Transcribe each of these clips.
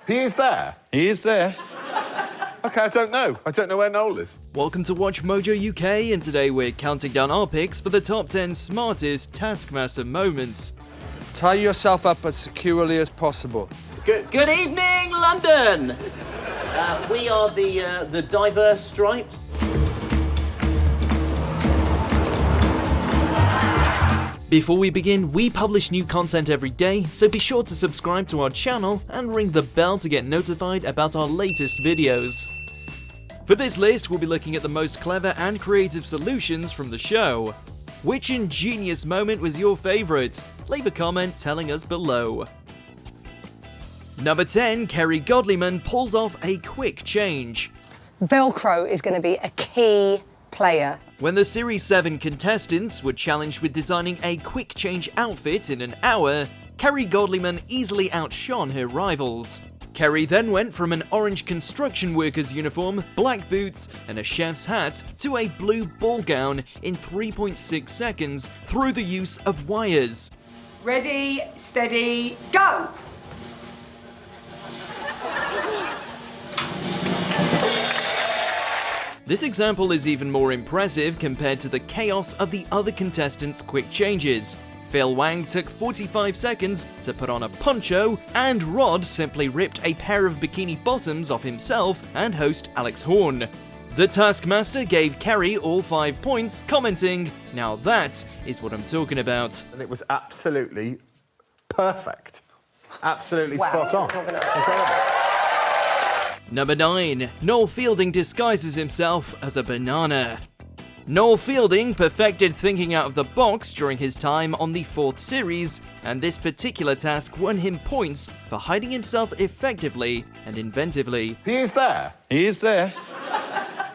He is there? He is there. OK, I don't know. I don't know where Noel is. Welcome to WatchMojo UK, and today we're counting down our picks for the top 10 smartest Taskmaster moments. Tie yourself up as securely as possible. Good evening, London! We are the diverse stripes. Before we begin, we publish new content every day, so be sure to subscribe to our channel and ring the bell to get notified about our latest videos. For this list, we'll be looking at the most clever and creative solutions from the show. Which ingenious moment was your favourite? Leave a comment telling us below. Number 10, Kerry Godlyman pulls off a quick change. Velcro is going to be a key player. When the Series 7 contestants were challenged with designing a quick change outfit in an hour, Kerry Godlyman easily outshone her rivals. Kerry then went from an orange construction worker's uniform, black boots, and a chef's hat to a blue ball gown in 3.6 seconds through the use of wires. Ready, steady, go! This example is even more impressive compared to the chaos of the other contestants' quick changes. Phil Wang took 45 seconds to put on a poncho, and Rod simply ripped a pair of bikini bottoms off himself and host Alex Horne. The Taskmaster gave Kerry all 5 points, commenting, "Now that is what I'm talking about." And it was absolutely perfect. Absolutely Wow. spot on. Incredible. Number 9. Noel Fielding disguises himself as a banana. Noel Fielding perfected thinking out of the box during his time on the 4th series, and this particular task won him points for hiding himself effectively and inventively. He is there? He is there.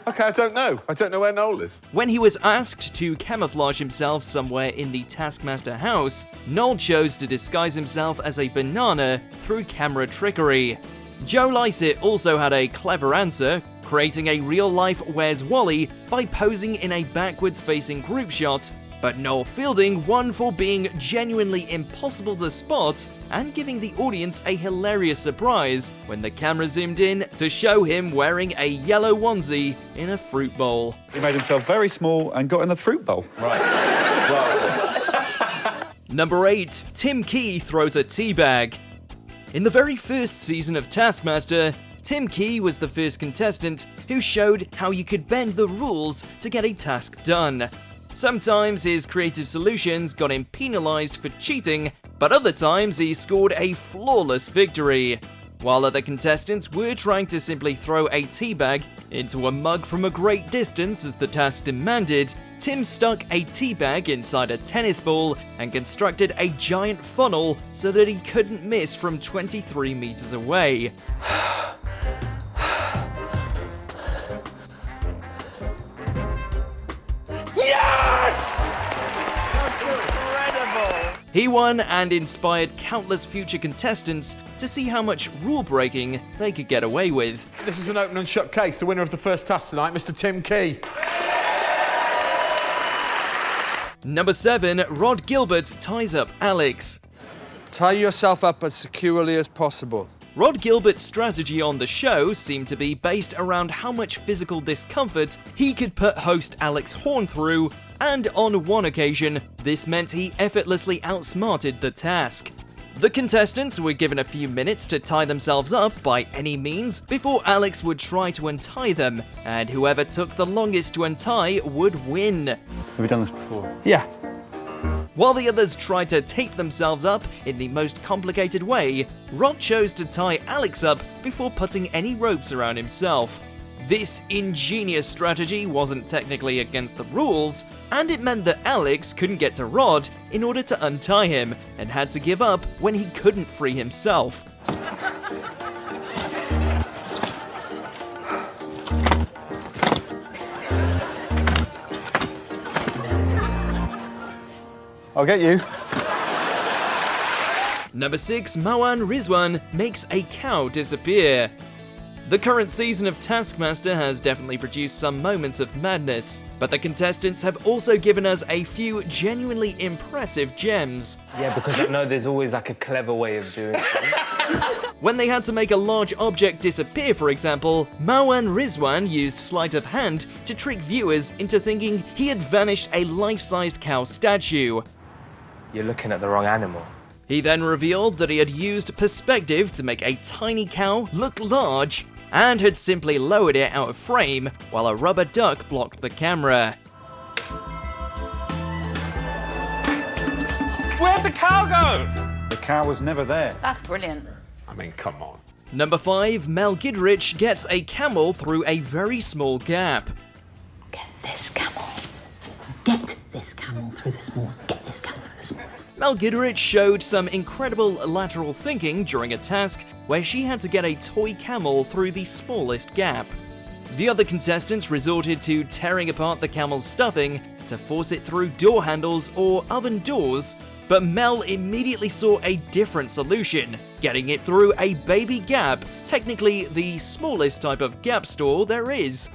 OK, I don't know. I don't know where Noel is. When he was asked to camouflage himself somewhere in the Taskmaster house, Noel chose to disguise himself as a banana through camera trickery. Joe Lycett also had a clever answer, creating a real-life Where's Wally by posing in a backwards-facing group shot, but Noel Fielding won for being genuinely impossible to spot and giving the audience a hilarious surprise when the camera zoomed in to show him wearing a yellow onesie in a fruit bowl. He made himself very small and got in the fruit bowl. Right. Well, Number 8. Tim Key throws a teabag. In the very first season of Taskmaster, Tim Key was the first contestant who showed how you could bend the rules to get a task done. Sometimes his creative solutions got him penalised for cheating, but other times he scored a flawless victory. While other contestants were trying to simply throw a teabag into a mug from a great distance as the task demanded, Tim stuck a teabag inside a tennis ball and constructed a giant funnel so that he couldn't miss from 23 meters away. Yes! He won and inspired countless future contestants to see how much rule-breaking they could get away with. this is an open and shut case. The winner of the first task tonight, Mr. Tim Key. Number 7. Rod Gilbert ties up Alex. Tie yourself up as securely as possible. Rod Gilbert's strategy on the show seemed to be based around how much physical discomfort he could put host Alex Horne through, and on one occasion, this meant he effortlessly outsmarted the task. The contestants were given a few minutes to tie themselves up by any means before Alex would try to untie them, and whoever took the longest to untie would win. Have we done this before? Yeah. While the others tried to tape themselves up in the most complicated way, Rod chose to tie Alex up before putting any ropes around himself. This ingenious strategy wasn't technically against the rules, and it meant that Alex couldn't get to Rod in order to untie him, and had to give up when he couldn't free himself. I'll get you. Number 6, Omar Rizwan makes a cow disappear. The current season of Taskmaster has definitely produced some moments of madness, but the contestants have also given us a few genuinely impressive gems. Yeah, because I know there's always like a clever way of doing it. When they had to make a large object disappear, for example, Omar Rizwan used sleight of hand to trick viewers into thinking he had vanished a life-sized cow statue. You're looking at the wrong animal. He then revealed that he had used perspective to make a tiny cow look large and had simply lowered it out of frame while a rubber duck blocked the camera. Where'd the cow go? The cow was never there. That's brilliant. I mean, come on. Number 5, Mel Gibrich gets a camel through a very small gap. Get this camel. Get this camel through the small. Get this camel through the small. Mel Gibrich showed some incredible lateral thinking during a task where she had to get a toy camel through the smallest gap. The other contestants resorted to tearing apart the camel's stuffing to force it through door handles or oven doors, but Mel immediately saw a different solution, getting it through a baby gap, technically the smallest type of gap store there is.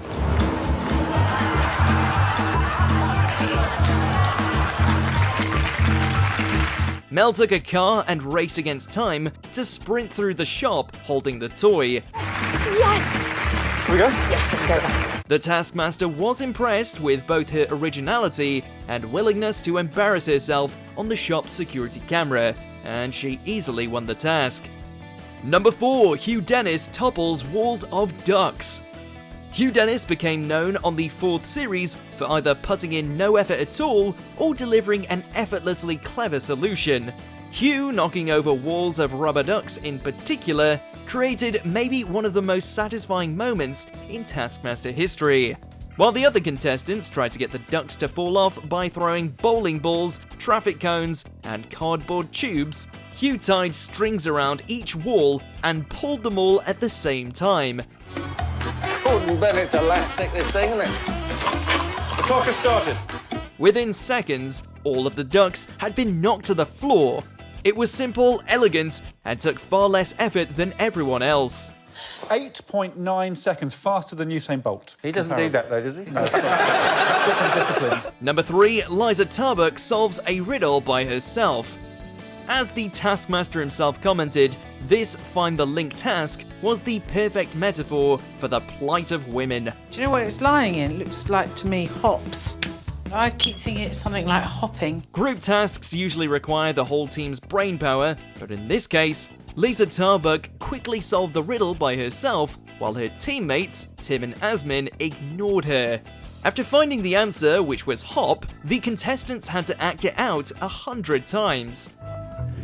Mel took a car and raced against time to sprint through the shop holding the toy. Yes! Here we go. Yes, let's go. The Taskmaster was impressed with both her originality and willingness to embarrass herself on the shop's security camera, and she easily won the task. Number 4, Hugh Dennis topples walls of ducks. Hugh Dennis became known on the 4th series for either putting in no effort at all or delivering an effortlessly clever solution. Hugh knocking over walls of rubber ducks in particular created maybe one of the most satisfying moments in Taskmaster history. While the other contestants tried to get the ducks to fall off by throwing bowling balls, traffic cones, and cardboard tubes, Hugh tied strings around each wall and pulled them all at the same time. Wouldn't bet it's elastic, this thing, isn't it? The clock has started. Within seconds, all of the ducks had been knocked to the floor. It was simple, elegant, and took far less effort than everyone else. 8.9 seconds faster than Usain Bolt. He doesn't do that, though, does he? No, different disciplines. Number 3, Liza Tarbuk solves a riddle by herself. As the Taskmaster himself commented, this Find the Link task was the perfect metaphor for the plight of women. Do you know what it's lying in? It looks like, to me, hops. I keep thinking it's something like hopping. Group tasks usually require the whole team's brain power, but in this case, Liza Tarbuk quickly solved the riddle by herself, while her teammates, Tim and Asmin, ignored her. After finding the answer, which was hop, the contestants had to act it out 100 times.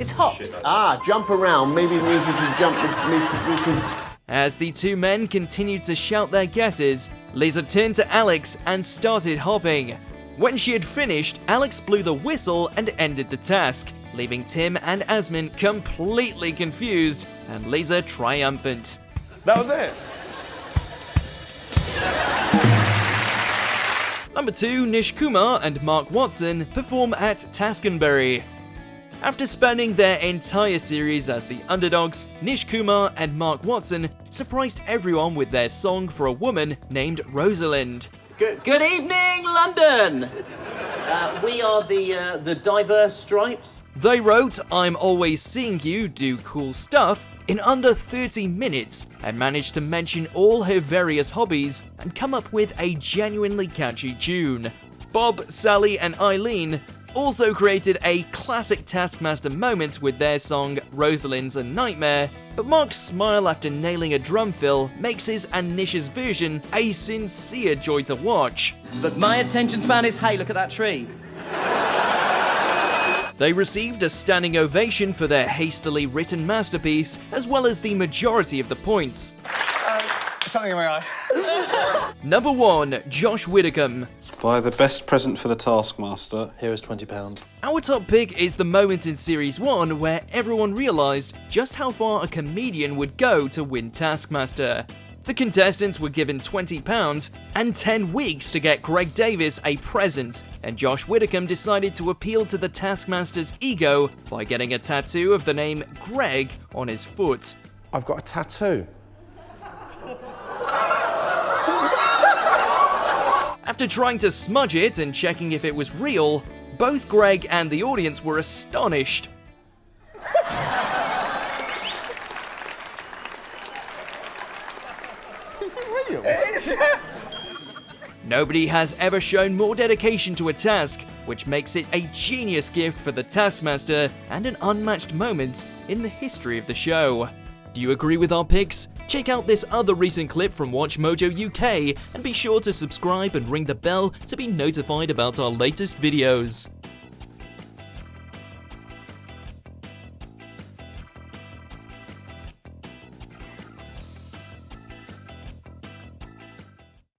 It's hops. Ah, jump around. Maybe we can jump. We can... As the two men continued to shout their guesses, Liza turned to Alex and started hopping. When she had finished, Alex blew the whistle and ended the task, leaving Tim and Asmin completely confused and Liza triumphant. That was it. Number 2, Nishkumar and Mark Watson perform at Taskenbury. After spending their entire series as the underdogs, Nishkumar and Mark Watson surprised everyone with their song for a woman named Rosalind. Good evening, London! We are the diverse stripes. They wrote I'm Always Seeing You Do Cool Stuff in under 30 minutes and managed to mention all her various hobbies and come up with a genuinely catchy tune. Bob, Sally and Eileen also created a classic Taskmaster moment with their song Rosalind's a Nightmare, but Mark's smile after nailing a drum fill makes his and Nish's version a sincere joy to watch. But my attention span is, hey, look at that tree. They received a standing ovation for their hastily written masterpiece, as well as the majority of the points. Something in my eye. Number 1, Josh Widdicombe. Buy the best present for the Taskmaster. Here is £20. Our top pick is the moment in Series 1 where everyone realised just how far a comedian would go to win Taskmaster. The contestants were given £20 and 10 weeks to get Greg Davies a present, and Josh Widdicombe decided to appeal to the Taskmaster's ego by getting a tattoo of the name Greg on his foot. I've got a tattoo. After trying to smudge it and checking if it was real, both Greg and the audience were astonished. Is it real? Nobody has ever shown more dedication to a task, which makes it a genius gift for the Taskmaster and an unmatched moment in the history of the show. Do you agree with our picks? Check out this other recent clip from WatchMojo UK and be sure to subscribe and ring the bell to be notified about our latest videos.